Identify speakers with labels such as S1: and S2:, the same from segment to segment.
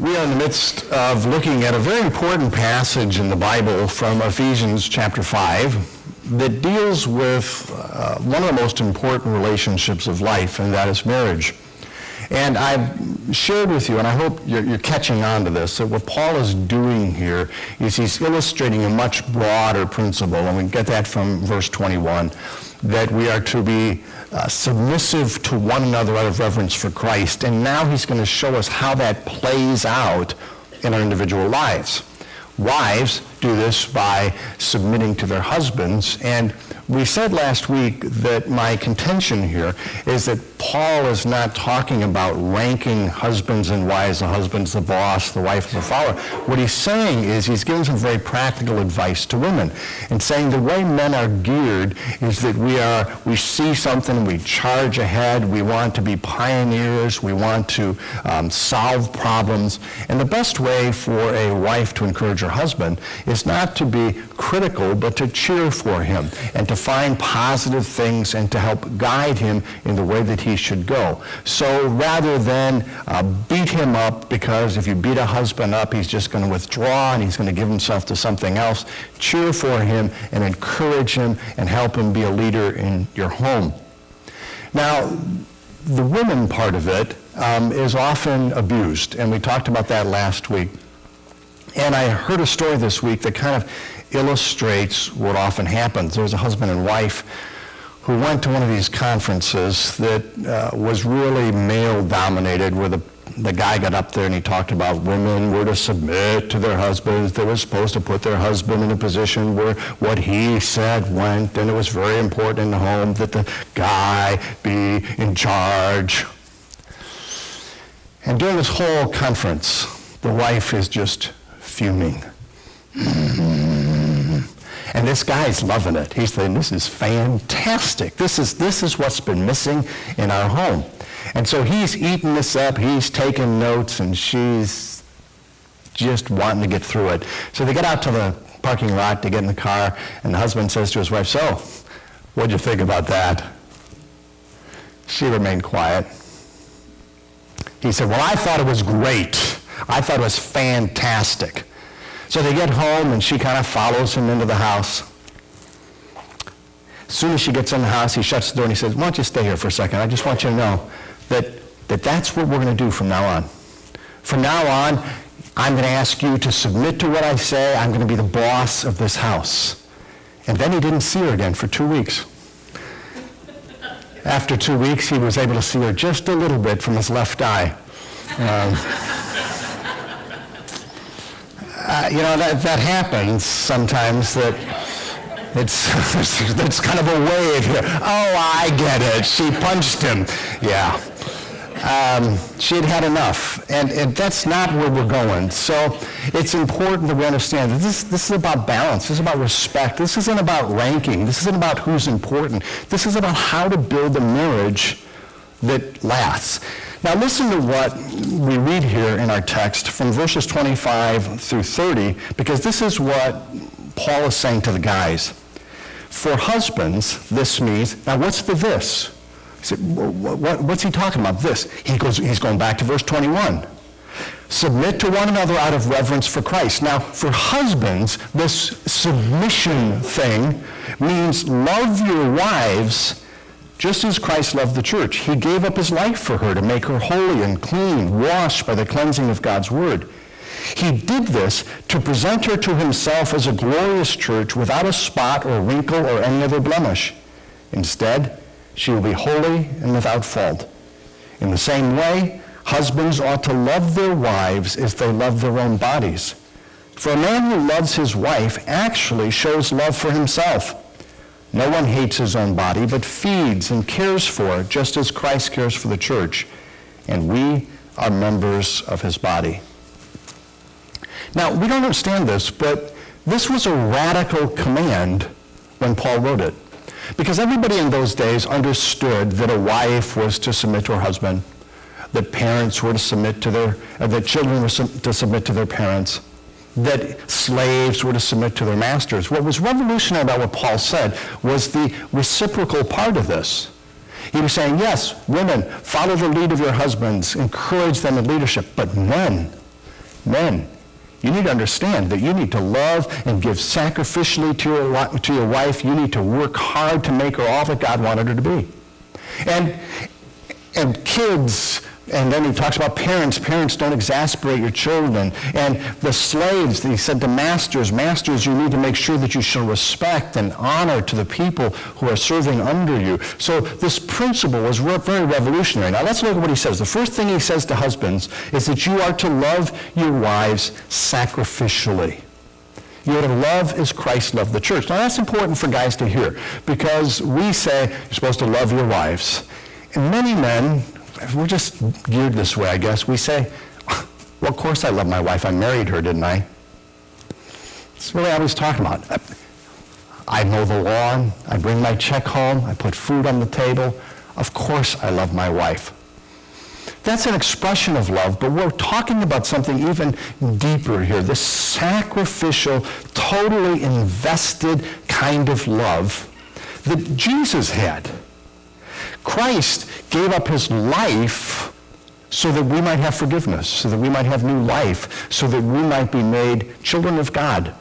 S1: We are in the midst of looking at a very important passage in the Bible from Ephesians chapter 5 that deals with one of the most important relationships of life, and that is marriage. And I've shared with you, and I hope you're catching on to this, that what Paul is doing here is he's illustrating a much broader principle, and we get that from verse 21, that we are to be submissive to one another out of reverence for Christ. And now he's going to show us how that plays out in our individual lives. Wives do this by submitting to their husbands. And we said last week that my contention here is that Paul is not talking about ranking husbands and wives. The husband's the boss, the wife is the follower. What he's saying is he's giving some very practical advice to women and saying the way men are geared is that we see something, we charge ahead, we want to be pioneers, we want to solve problems. And the best way for a wife to encourage her husband is not to be critical, but to cheer for him and to find positive things and to help guide him in the way that he should go. So rather than beat him up, because if you beat a husband up, he's just going to withdraw and he's going to give himself to something else, cheer for him and encourage him and help him be a leader in your home. Now, the women part of it is often abused, and we talked about that last week. And I heard a story this week that kind of illustrates what often happens. There was a husband and wife who went to one of these conferences that was really male-dominated, where the guy got up there and he talked about women were to submit to their husbands. They were supposed to put their husband in a position where what he said went, and it was very important in the home that the guy be in charge. And during this whole conference, the wife is just fuming. And this guy's loving it. He's saying, this is fantastic. This is what's been missing in our home. And so he's eating this up, he's taking notes, and she's just wanting to get through it. So they get out to the parking lot to get in the car, and the husband says to his wife, so, what'd you think about that? She remained quiet. He said, well, I thought it was great. I thought it was fantastic. So they get home, and she kind of follows him into the house. As soon as she gets in the house, he shuts the door and he says, why don't you stay here for a second? I just want you to know that that's what we're going to do from now on. From now on, I'm going to ask you to submit to what I say. I'm going to be the boss of this house. And then he didn't see her again for 2 weeks. After 2 weeks, he was able to see her just a little bit from his left eye. That happens sometimes, that it's kind of a wave here. Oh, I get it. She punched him. Yeah. She had had enough. And that's not where we're going. So it's important that we understand that this is about balance. This is about respect. This isn't about ranking. This isn't about who's important. This is about how to build a marriage that lasts. Now listen to what we read here in our text from verses 25 through 30, because this is what Paul is saying to the guys. For husbands, this means, now what's the this? He said, what's he talking about, this? He's going back to verse 21. Submit to one another out of reverence for Christ. Now, for husbands, this submission thing means love your wives just as Christ loved the church. He gave up his life for her to make her holy and clean, washed by the cleansing of God's word. He did this to present her to himself as a glorious church without a spot or wrinkle or any other blemish. Instead, she will be holy and without fault. In the same way, husbands ought to love their wives as they love their own bodies. For a man who loves his wife actually shows love for himself. No one hates his own body, but feeds and cares for it, just as Christ cares for the church, and we are members of his body. Now, we don't understand this, but this was a radical command when Paul wrote it, because everybody in those days understood that a wife was to submit to her husband, that parents were to submit to that children were to submit to their parents, that slaves were to submit to their masters. What was revolutionary about what Paul said was the reciprocal part of this. He was saying, yes, women, follow the lead of your husbands, encourage them in leadership, but men, Men, you need to understand that you need to love and give sacrificially to your wife. You need to work hard to make her all that God wanted her to be. And kids, and then he talks about parents. Parents, don't exasperate your children. And the slaves, he said to masters, you need to make sure that you show respect and honor to the people who are serving under you. So this principle was very revolutionary. Now let's look at what he says. The first thing he says to husbands is that you are to love your wives sacrificially. You are to love as Christ loved the church. Now that's important for guys to hear, because we say you're supposed to love your wives. And many men, we're just geared this way, I guess. We say, well, of course I love my wife. I married her, didn't I? That's really what I was talking about. I mow the lawn. I bring my check home. I put food on the table. Of course I love my wife. That's an expression of love, but we're talking about something even deeper here, this sacrificial, totally invested kind of love that Jesus had. Christ gave up his life so that we might have forgiveness, so that we might have new life, so that we might be made children of God.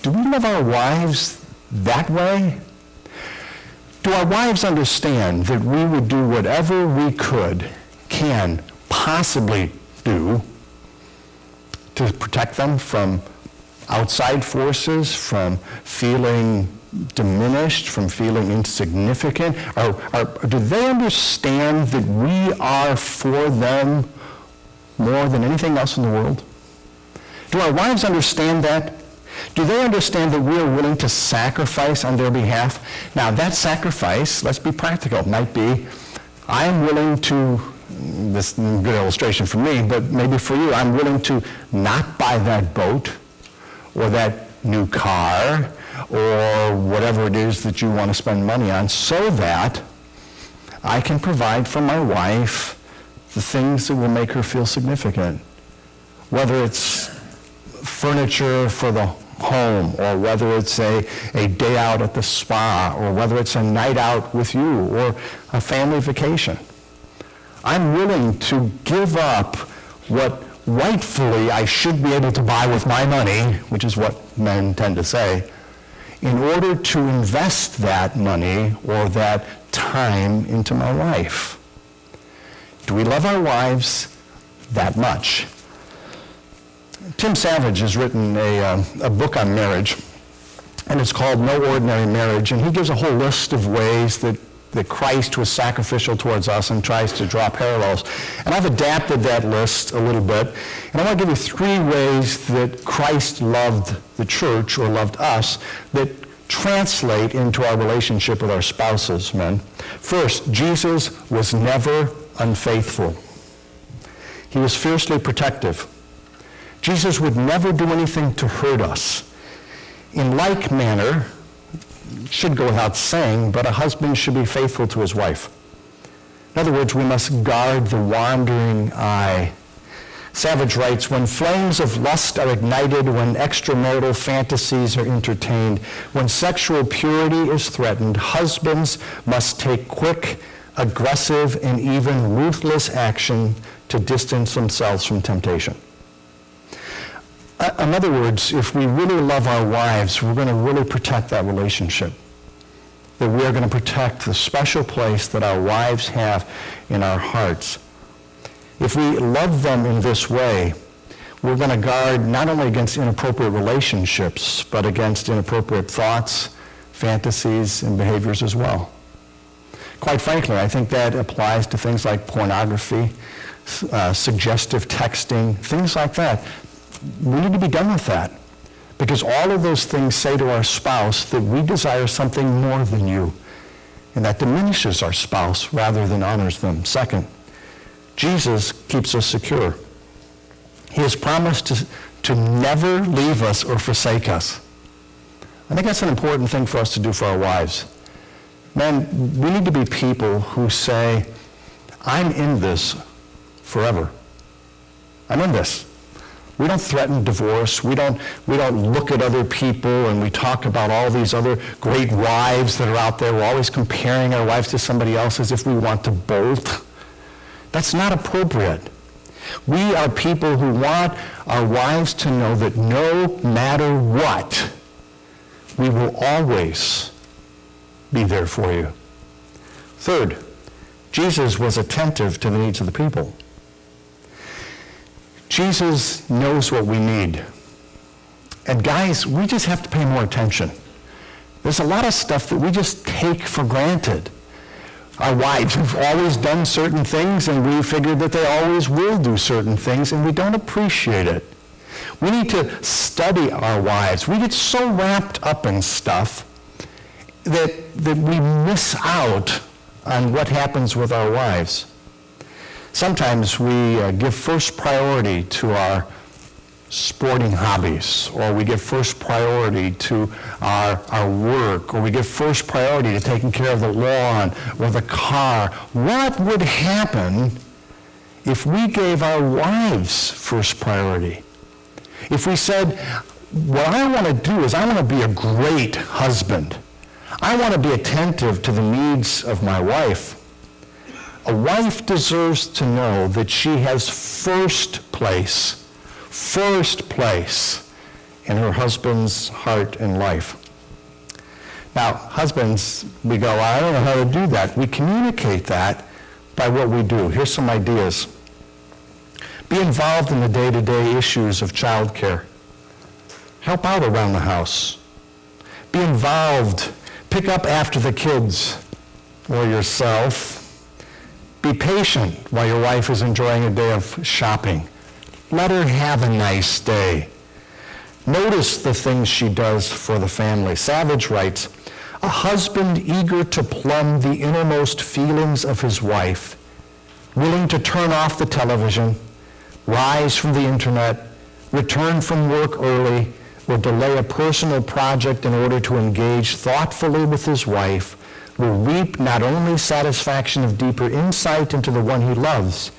S1: Do we love our wives that way? Do our wives understand that we would do whatever we can possibly do to protect them from outside forces, from feeling diminished, from feeling insignificant? Or do they understand that we are for them more than anything else in the world? Do our wives understand that? Do they understand that we are willing to sacrifice on their behalf? Now, that sacrifice, let's be practical, might be, I am willing to, this is a good illustration for me, but maybe for you, I'm willing to not buy that boat or that new car or whatever it is that you want to spend money on, so that I can provide for my wife the things that will make her feel significant. Whether it's furniture for the home, or whether it's a day out at the spa, or whether it's a night out with you, or a family vacation. I'm willing to give up what rightfully I should be able to buy with my money, which is what men tend to say, in order to invest that money or that time into my wife. Do we love our wives that much? Tim Savage has written a book on marriage, and it's called No Ordinary Marriage, and he gives a whole list of ways that Christ was sacrificial towards us and tries to draw parallels. And I've adapted that list a little bit, and I want to give you 3 ways that Christ loved the church, or loved us, that translate into our relationship with our spouses, men. First, Jesus was never unfaithful. He was fiercely protective. Jesus would never do anything to hurt us. In like manner, it should go without saying, but a husband should be faithful to his wife. In other words, we must guard the wandering eye. Savage writes, when flames of lust are ignited, when extramarital fantasies are entertained, when sexual purity is threatened, husbands must take quick, aggressive, and even ruthless action to distance themselves from temptation. In other words, if we really love our wives, we're going to really protect that relationship. That we are going to protect the special place that our wives have in our hearts. If we love them in this way, we're going to guard not only against inappropriate relationships, but against inappropriate thoughts, fantasies, and behaviors as well. Quite frankly, I think that applies to things like pornography, suggestive texting, things like that. We need to be done with that, because all of those things say to our spouse that we desire something more than you, and that diminishes our spouse rather than honors them. Second, Jesus keeps us secure. He has promised to never leave us or forsake us. I think that's an important thing for us to do for our wives. Men, we need to be people who say, I'm in this forever. I'm in this. We don't threaten divorce. We don't look at other people and we talk about all these other great wives that are out there. We're always comparing our wives to somebody else as if we want to bolt. That's not appropriate. We are people who want our wives to know that no matter what, we will always be there for you. Third, Jesus was attentive to the needs of the people. Jesus knows what we need. And guys, we just have to pay more attention. There's a lot of stuff that we just take for granted. Our wives have always done certain things, and we figure that they always will do certain things, and we don't appreciate it. We need to study our wives. We get so wrapped up in stuff that we miss out on what happens with our wives. Sometimes we give first priority to our sporting hobbies, or we give first priority to our work, or we give first priority to taking care of the lawn or the car. What would happen if we gave our wives first priority? If we said, what I want to do is I want to be a great husband. I want to be attentive to the needs of my wife. A wife deserves to know that she has first place in her husband's heart and life. Now, husbands, we go, I don't know how to do that. We communicate that by what we do. Here's some ideas. Be involved in the day-to-day issues of childcare. Help out around the house. Be involved. Pick up after the kids or yourself. Be patient while your wife is enjoying a day of shopping. Let her have a nice day. Notice the things she does for the family. Savage writes, a husband eager to plumb the innermost feelings of his wife, willing to turn off the television, rise from the internet, return from work early, or delay a personal project in order to engage thoughtfully with his wife, will reap not only satisfaction of deeper insight into the one he loves,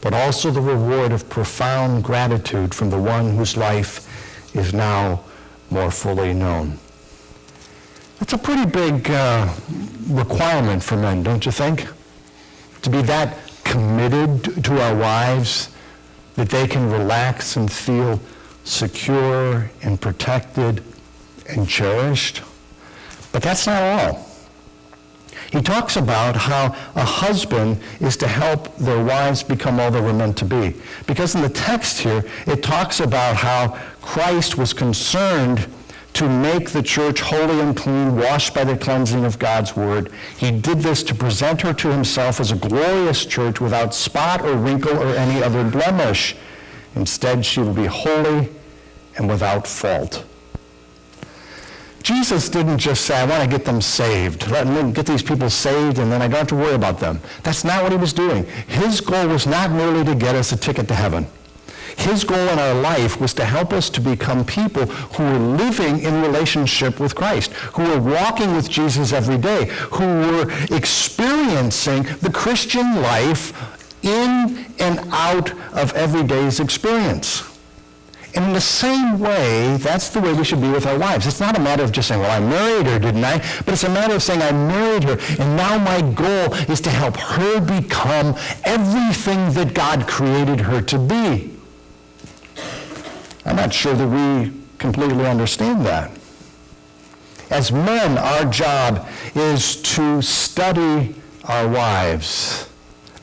S1: but also the reward of profound gratitude from the one whose life is now more fully known. That's a pretty big requirement for men, don't you think? To be that committed to our wives that they can relax and feel secure and protected and cherished. But that's not all. He talks about how a husband is to help their wives become all they were meant to be. Because in the text here, it talks about how Christ was concerned to make the church holy and clean, washed by the cleansing of God's word. He did this to present her to himself as a glorious church without spot or wrinkle or any other blemish. Instead, she will be holy and without fault. Jesus didn't just say, I want to get them saved. Let me get these people saved, and then I don't have to worry about them. That's not what he was doing. His goal was not merely to get us a ticket to heaven. His goal in our life was to help us to become people who were living in relationship with Christ, who were walking with Jesus every day, who were experiencing the Christian life in and out of everyday's experience. And in the same way, that's the way we should be with our wives. It's not a matter of just saying, well, I married her, didn't I? But it's a matter of saying, I married her, and now my goal is to help her become everything that God created her to be. I'm not sure that we completely understand that. As men, our job is to study our wives.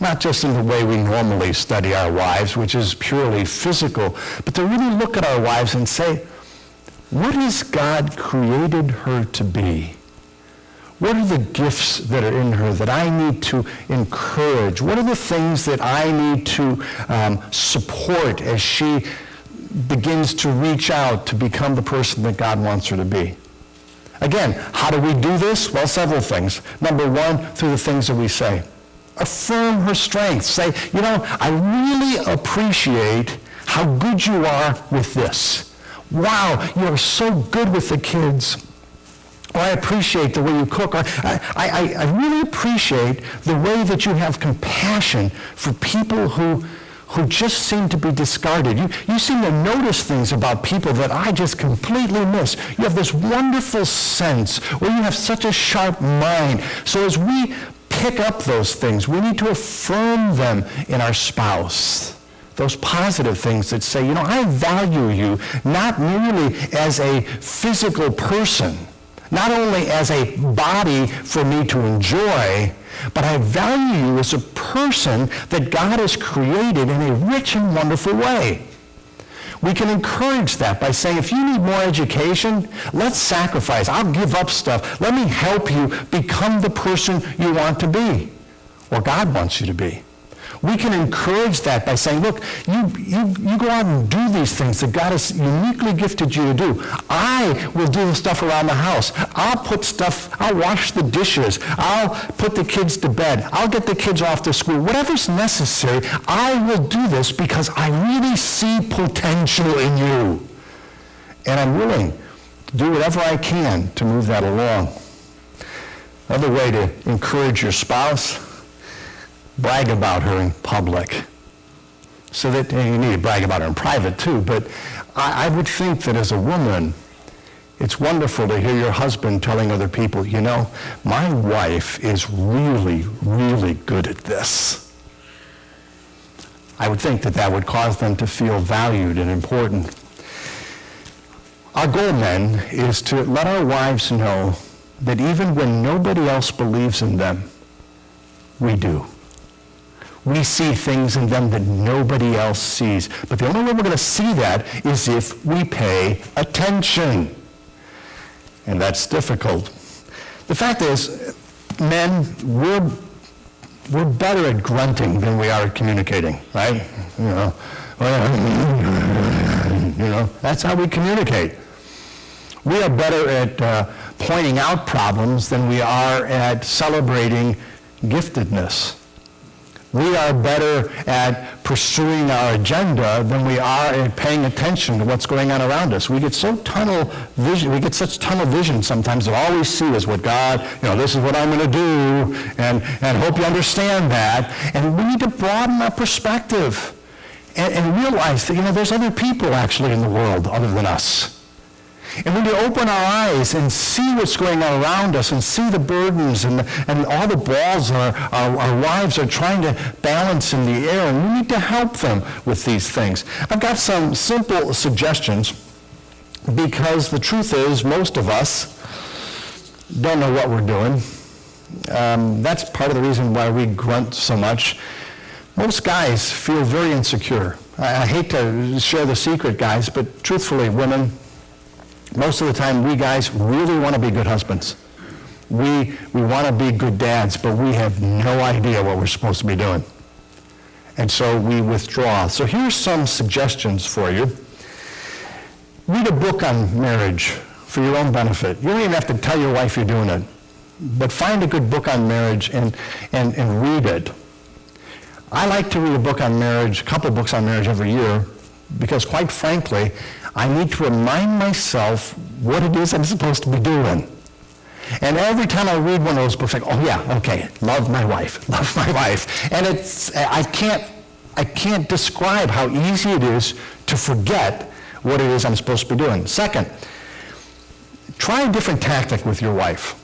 S1: Not just in the way we normally study our wives, which is purely physical, but to really look at our wives and say, what has God created her to be? What are the gifts that are in her that I need to encourage? What are the things that I need to support as she begins to reach out to become the person that God wants her to be? Again, how do we do this? Well, several things. Number one, through the things that we say. Affirm her strength. Say, I really appreciate how good you are with this. Wow, you are so good with the kids. Or I appreciate the way you cook. Or I really appreciate the way that you have compassion for people who just seem to be discarded. You seem to notice things about people that I just completely miss. You have this wonderful sense, or you have such a sharp mind. So as we pick up those things, we need to affirm them in our spouse. those positive things that say, I value you not merely as a physical person, not only as a body for me to enjoy, but I value you as a person that God has created in a rich and wonderful way. We can encourage that by saying, if you need more education, let's sacrifice. I'll give up stuff. Let me help you become the person you want to be, or God wants you to be. We can encourage that by saying, look, you go out and do these things that God has uniquely gifted you to do. I will do the stuff around the house. I'll wash the dishes. I'll put the kids to bed. I'll get the kids off to school. Whatever's necessary, I will do this because I really see potential in you. And I'm willing to do whatever I can to move that along. Another way to encourage your spouse, brag about her in public. So that, you need to brag about her in private too, but I would think that as a woman, it's wonderful to hear your husband telling other people, my wife is really, really good at this. I would think that would cause them to feel valued and important. Our goal, men, is to let our wives know that even when nobody else believes in them, we do. We see things in them that nobody else sees. But the only way we're going to see that is if we pay attention. And that's difficult. The fact is, men, we're better at grunting than we are at communicating, right? That's how we communicate. We are better at pointing out problems than we are at celebrating giftedness. We are better at pursuing our agenda than we are at paying attention to what's going on around us. We get so tunnel vision. We get such tunnel vision sometimes that all we see is what God, this is what I'm going to do, and hope you understand that. And we need to broaden our perspective and realize that, there's other people actually in the world other than us. And when you open our eyes and see what's going on around us and see the burdens and all the balls our wives are trying to balance in the air, and we need to help them with these things. I've got some simple suggestions because the truth is most of us don't know what we're doing. That's part of the reason why we grunt so much. Most guys feel very insecure. I hate to share the secret, guys, but truthfully, women, most of the time, we guys really want to be good husbands. We want to be good dads, but we have no idea what we're supposed to be doing. And so we withdraw. So here's some suggestions for you. Read a book on marriage for your own benefit. You don't even have to tell your wife you're doing it. But find a good book on marriage and read it. I like to read a couple books on marriage every year, because quite frankly, I need to remind myself what it is I'm supposed to be doing. And every time I read one of those books, love my wife. And I can't describe how easy it is to forget what it is I'm supposed to be doing. Second, try a different tactic with your wife.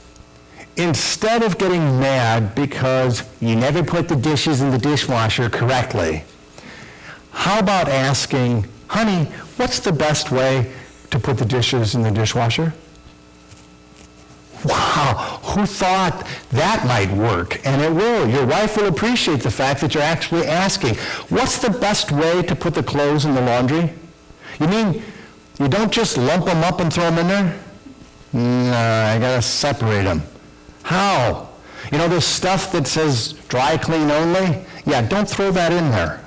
S1: Instead of getting mad because you never put the dishes in the dishwasher correctly, how about asking, honey, what's the best way to put the dishes in the dishwasher? Wow, who thought that might work? And it will. Your wife will appreciate the fact that you're actually asking, what's the best way to put the clothes in the laundry? You mean you don't just lump them up and throw them in there? No, I gotta separate them. How? There's stuff that says dry clean only? Yeah, don't throw that in there.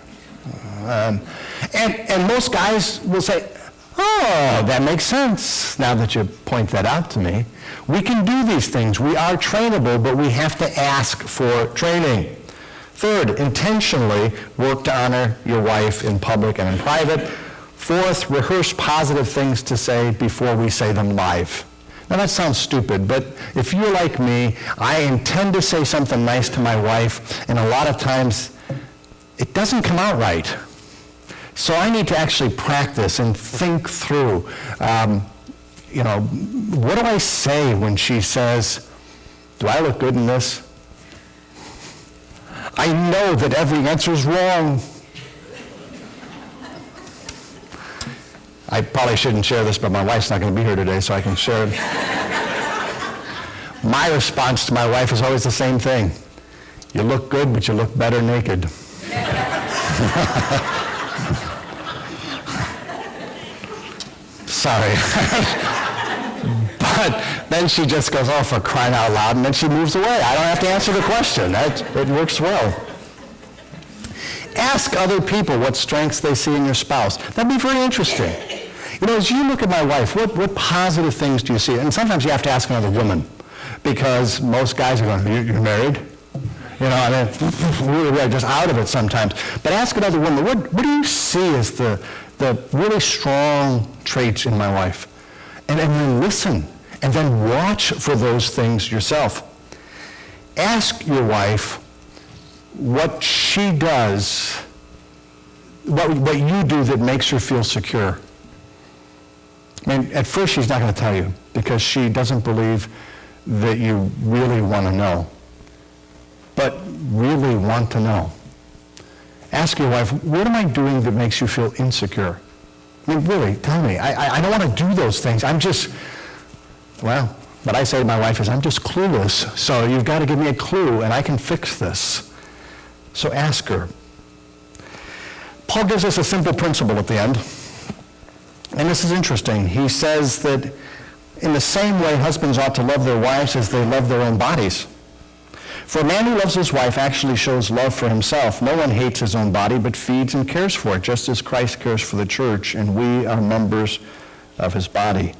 S1: And most guys will say, oh, that makes sense, now that you point that out to me. We can do these things. We are trainable, but we have to ask for training. Third, intentionally work to honor your wife in public and in private. Fourth, rehearse positive things to say before we say them live. Now that sounds stupid, but if you're like me, I intend to say something nice to my wife, and a lot of times it doesn't come out right. So I need to actually practice and think through, what do I say when she says, do I look good in this? I know that every answer is wrong. I probably shouldn't share this, but my wife's not going to be here today, so I can share it. My response to my wife is always the same thing. You look good, but you look better naked. Sorry. But then she just goes, oh, for crying out loud, and then she moves away. I don't have to answer the question. It works well. Ask other people what strengths they see in your spouse. That'd be very interesting. You know, as you look at my wife, what positive things do you see? And sometimes you have to ask another woman, because most guys are going, you're married? You know, I mean, we're just out of it sometimes. But ask another woman, what do you see as the really strong traits in my wife? And then listen, and then watch for those things yourself. Ask your wife what she does, what you do that makes her feel secure. I mean, at first she's not going to tell you, because she doesn't believe that you really want to know, but really want to know. Ask your wife, what am I doing that makes you feel insecure? I mean, really, tell me. I don't want to do those things. I'm just, well, what I say to my wife is, I'm just clueless, so you've got to give me a clue, and I can fix this. So ask her. Paul gives us a simple principle at the end, and this is interesting. He says that in the same way, husbands ought to love their wives as they love their own bodies. For a man who loves his wife actually shows love for himself. No one hates his own body, but feeds and cares for it, just as Christ cares for the church, and we are members of his body.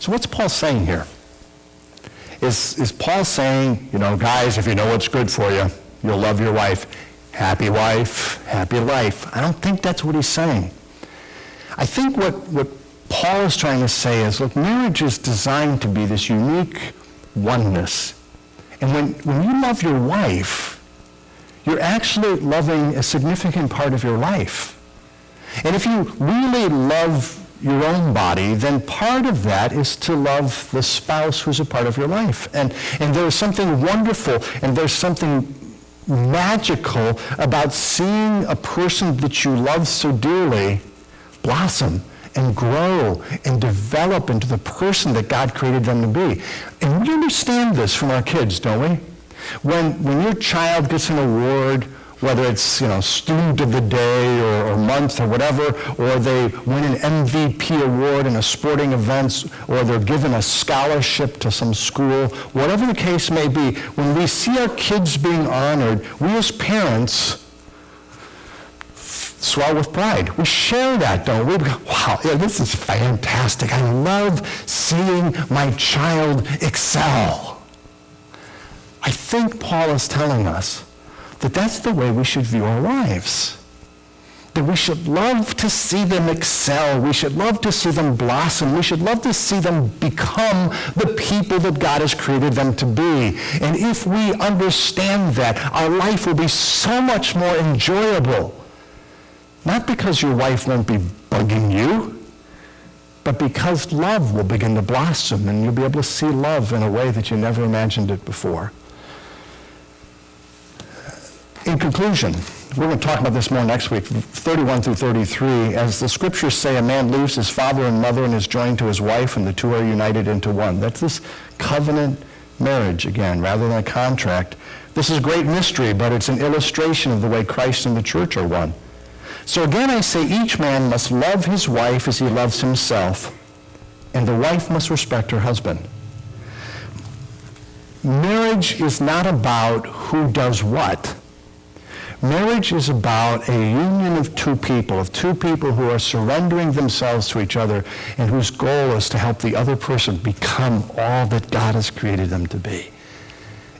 S1: So what's Paul saying here? Is Paul saying, you know, guys, if you know what's good for you, you'll love your wife. Happy wife, happy life. I don't think that's what he's saying. I think what Paul is trying to say is, look, marriage is designed to be this unique oneness. And when you love your wife, you're actually loving a significant part of your life. And if you really love your own body, then part of that is to love the spouse who's a part of your life. And there's something wonderful and there's something magical about seeing a person that you love so dearly blossom and grow and develop into the person that God created them to be. And we understand this from our kids, don't we? When your child gets an award, whether it's, you know, student of the day or month or whatever, or they win an MVP award in a sporting event, or they're given a scholarship to some school, whatever the case may be, when we see our kids being honored, we as parents swell with pride. We share that, don't we? We go, wow, yeah, this is fantastic. I love seeing my child excel. I think Paul is telling us that that's the way we should view our wives. That we should love to see them excel. We should love to see them blossom. We should love to see them become the people that God has created them to be. And if we understand that, our life will be so much more enjoyable. Not because your wife won't be bugging you, but because love will begin to blossom and you'll be able to see love in a way that you never imagined it before. In conclusion, we're going to talk about this more next week, 31 through 33. As the scriptures say, a man leaves his father and mother and is joined to his wife, and the two are united into one. That's this covenant marriage again, rather than a contract. This is a great mystery, but it's an illustration of the way Christ and the church are one. So again, I say each man must love his wife as he loves himself, and the wife must respect her husband. Marriage is not about who does what. Marriage is about a union of two people who are surrendering themselves to each other and whose goal is to help the other person become all that God has created them to be.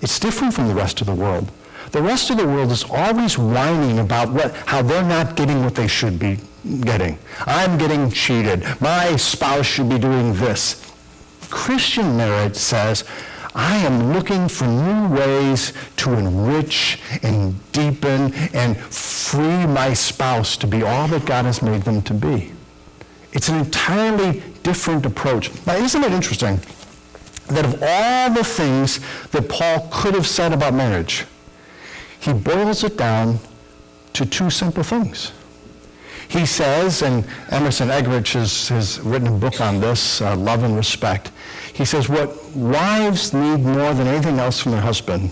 S1: It's different from the rest of the world. The rest of the world is always whining about how they're not getting what they should be getting. I'm getting cheated. My spouse should be doing this. Christian marriage says, I am looking for new ways to enrich and deepen and free my spouse to be all that God has made them to be. It's an entirely different approach. Now, isn't it interesting that of all the things that Paul could have said about marriage, he boils it down to two simple things. He says, and Emerson Eggerichs has written a book on this, Love and Respect. He says what wives need more than anything else from their husband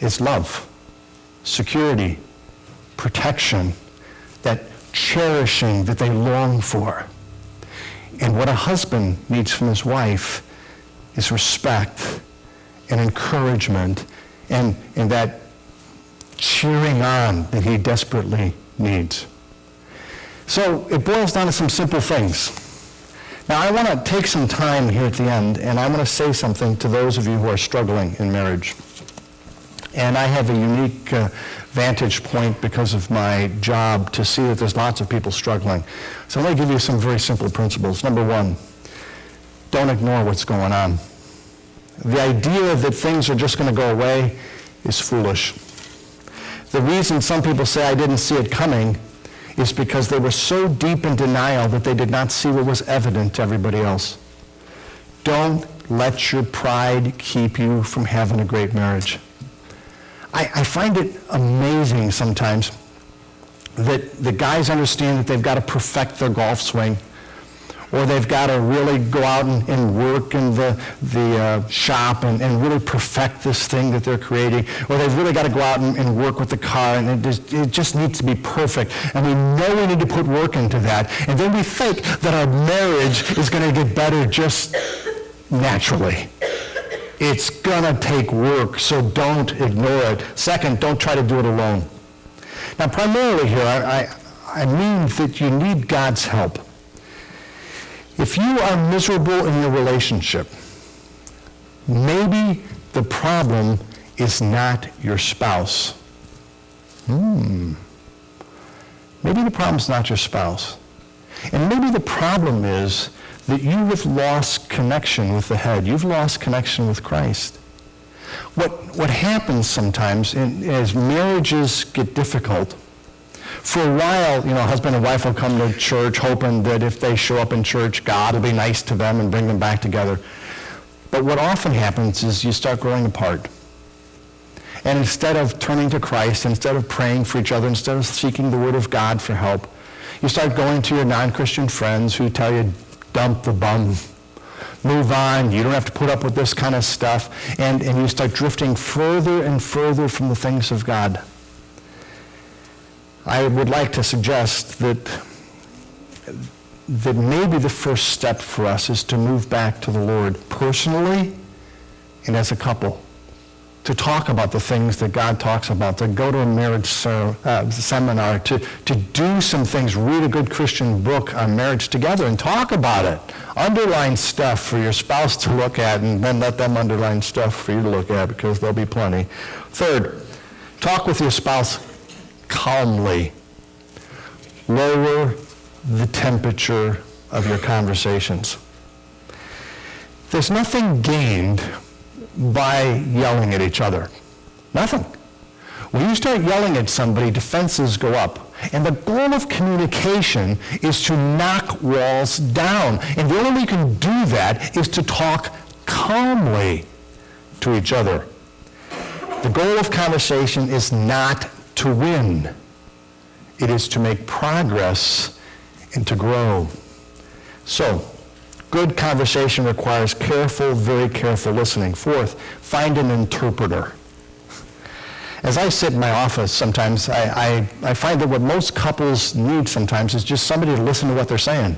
S1: is love, security, protection, that cherishing that they long for. And what a husband needs from his wife is respect and encouragement and that cheering on that he desperately needs. So it boils down to some simple things. Now I want to take some time here at the end, and I want to say something to those of you who are struggling in marriage. And I have a unique vantage point because of my job to see that there's lots of people struggling. So let me give you some very simple principles. Number one, don't ignore what's going on. The idea that things are just going to go away is foolish. The reason some people say I didn't see it coming is because they were so deep in denial that they did not see what was evident to everybody else. Don't let your pride keep you from having a great marriage. I find it amazing sometimes that the guys understand that they've got to perfect their golf swing, or they've got to really go out and work in the shop and really perfect this thing that they're creating, or they've really got to go out and work with the car, and it just needs to be perfect. And we know we need to put work into that. And then we think that our marriage is going to get better just naturally. It's going to take work, so don't ignore it. Second, don't try to do it alone. Now, primarily here, I mean that you need God's help. If you are miserable in your relationship, maybe the problem is not your spouse. Maybe the problem is not your spouse. And maybe the problem is that you have lost connection with the head. You've lost connection with Christ. What happens sometimes as marriages get difficult, for a while, husband and wife will come to church hoping that if they show up in church, God will be nice to them and bring them back together. But what often happens is you start growing apart. And instead of turning to Christ, instead of praying for each other, instead of seeking the Word of God for help, you start going to your non-Christian friends who tell you, dump the bum, move on, you don't have to put up with this kind of stuff, and you start drifting further and further from the things of God. I would like to suggest that maybe the first step for us is to move back to the Lord personally and as a couple, to talk about the things that God talks about, to go to a marriage seminar, to do some things, read a good Christian book on marriage together and talk about it. Underline stuff for your spouse to look at, and then let them underline stuff for you to look at, because there'll be plenty. Third, talk with your spouse calmly. Lower the temperature of your conversations. There's nothing gained by yelling at each other. Nothing. When you start yelling at somebody, defenses go up. And the goal of communication is to knock walls down. And the only way you can do that is to talk calmly to each other. The goal of conversation is not to win. It is to make progress and to grow. So, good conversation requires careful, very careful listening. Fourth, find an interpreter. As I sit in my office sometimes, I find that what most couples need sometimes is just somebody to listen to what they're saying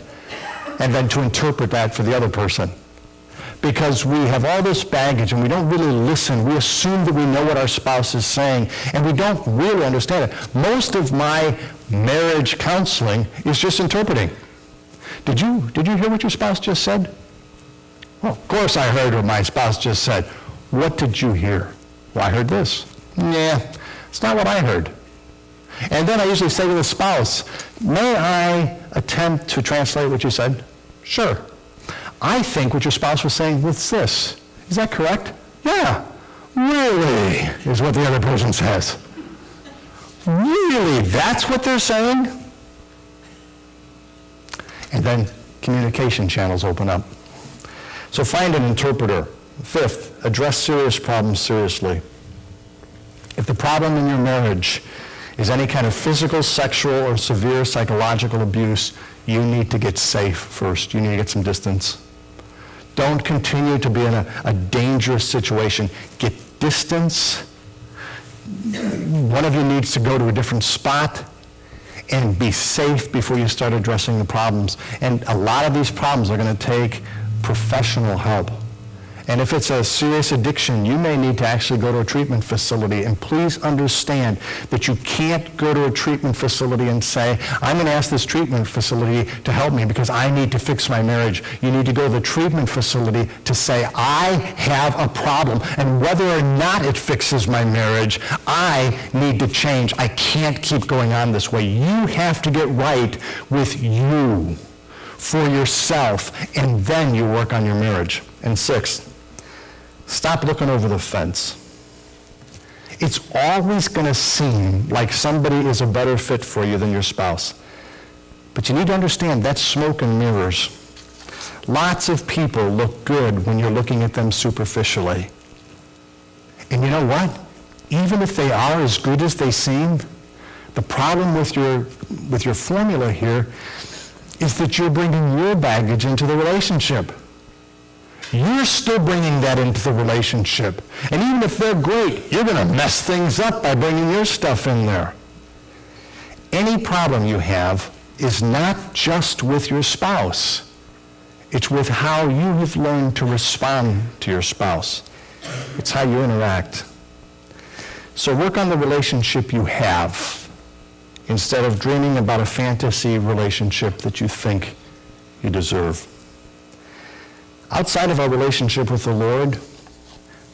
S1: and then to interpret that for the other person. Because we have all this baggage and we don't really listen. We assume that we know what our spouse is saying, and we don't really understand it. Most of my marriage counseling is just interpreting. Did you hear what your spouse just said? Well, of course I heard what my spouse just said. What did you hear? Well, I heard this. Yeah, it's not what I heard. And then I usually say to the spouse, may I attempt to translate what you said? Sure. I think what your spouse was saying was this. Is that correct? Yeah. Really, is what the other person says. Really, that's what they're saying? And then communication channels open up. So find an interpreter. Fifth, address serious problems seriously. If the problem in your marriage is any kind of physical, sexual, or severe psychological abuse, you need to get safe first. You need to get some distance. Don't continue to be in a dangerous situation. Get distance. One of you needs to go to a different spot and be safe before you start addressing the problems. And a lot of these problems are going to take professional help. And if it's a serious addiction, you may need to actually go to a treatment facility. And please understand that you can't go to a treatment facility and say, I'm going to ask this treatment facility to help me because I need to fix my marriage. You need to go to the treatment facility to say, I have a problem, and whether or not it fixes my marriage, I need to change. I can't keep going on this way. You have to get right with you for yourself, and then you work on your marriage. And sixth, stop looking over the fence. It's always going to seem like somebody is a better fit for you than your spouse. But you need to understand that's smoke and mirrors. Lots of people look good when you're looking at them superficially. And you know what? Even if they are as good as they seem, the problem with your formula here is that you're bringing your baggage into the relationship. You're still bringing that into the relationship. And even if they're great, you're going to mess things up by bringing your stuff in there. Any problem you have is not just with your spouse. It's with how you have learned to respond to your spouse. It's how you interact. So work on the relationship you have instead of dreaming about a fantasy relationship that you think you deserve. Outside of our relationship with the Lord,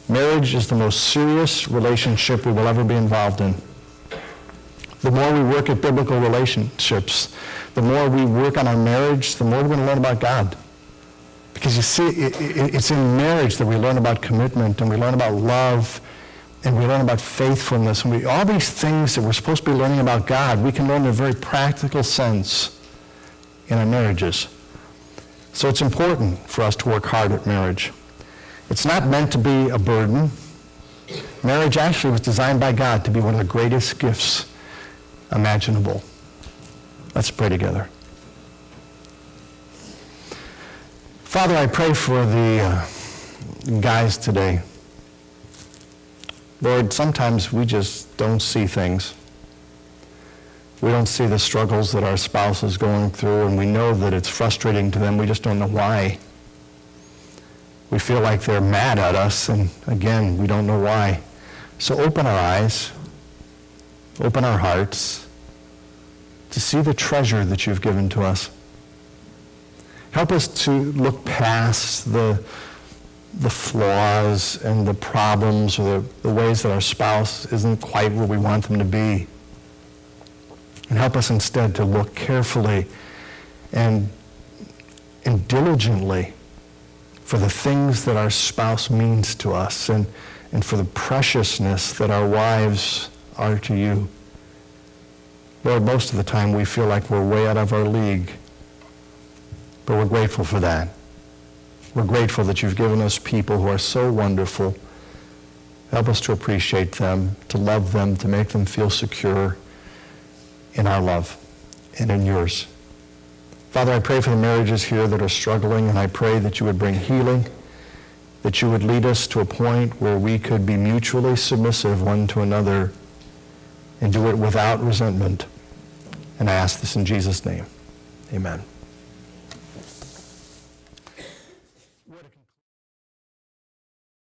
S1: marriage is the most serious relationship we will ever be involved in. The more we work at biblical relationships, the more we work on our marriage, the more we're going to learn about God. Because you see, it's in marriage that we learn about commitment, and we learn about love, and we learn about faithfulness. And all these things that we're supposed to be learning about God, we can learn in a very practical sense in our marriages. So it's important for us to work hard at marriage. It's not meant to be a burden. Marriage actually was designed by God to be one of the greatest gifts imaginable. Let's pray together. Father, I pray for the guys today. Lord, sometimes we just don't see things. We don't see the struggles that our spouse is going through, and we know that it's frustrating to them. We just don't know why. We feel like they're mad at us, and again, we don't know why. So open our eyes, open our hearts to see the treasure that you've given to us. Help us to look past the flaws and the problems or the ways that our spouse isn't quite where we want them to be. And help us instead to look carefully and diligently for the things that our spouse means to us and for the preciousness that our wives are to you. Lord, most of the time we feel like we're way out of our league, but we're grateful for that. We're grateful that you've given us people who are so wonderful. Help us to appreciate them, to love them, to make them feel secure in our love and in yours. Father, I pray for the marriages here that are struggling, and I pray that you would bring healing, that you would lead us to a point where we could be mutually submissive one to another and do it without resentment. And I ask this in Jesus' name. Amen.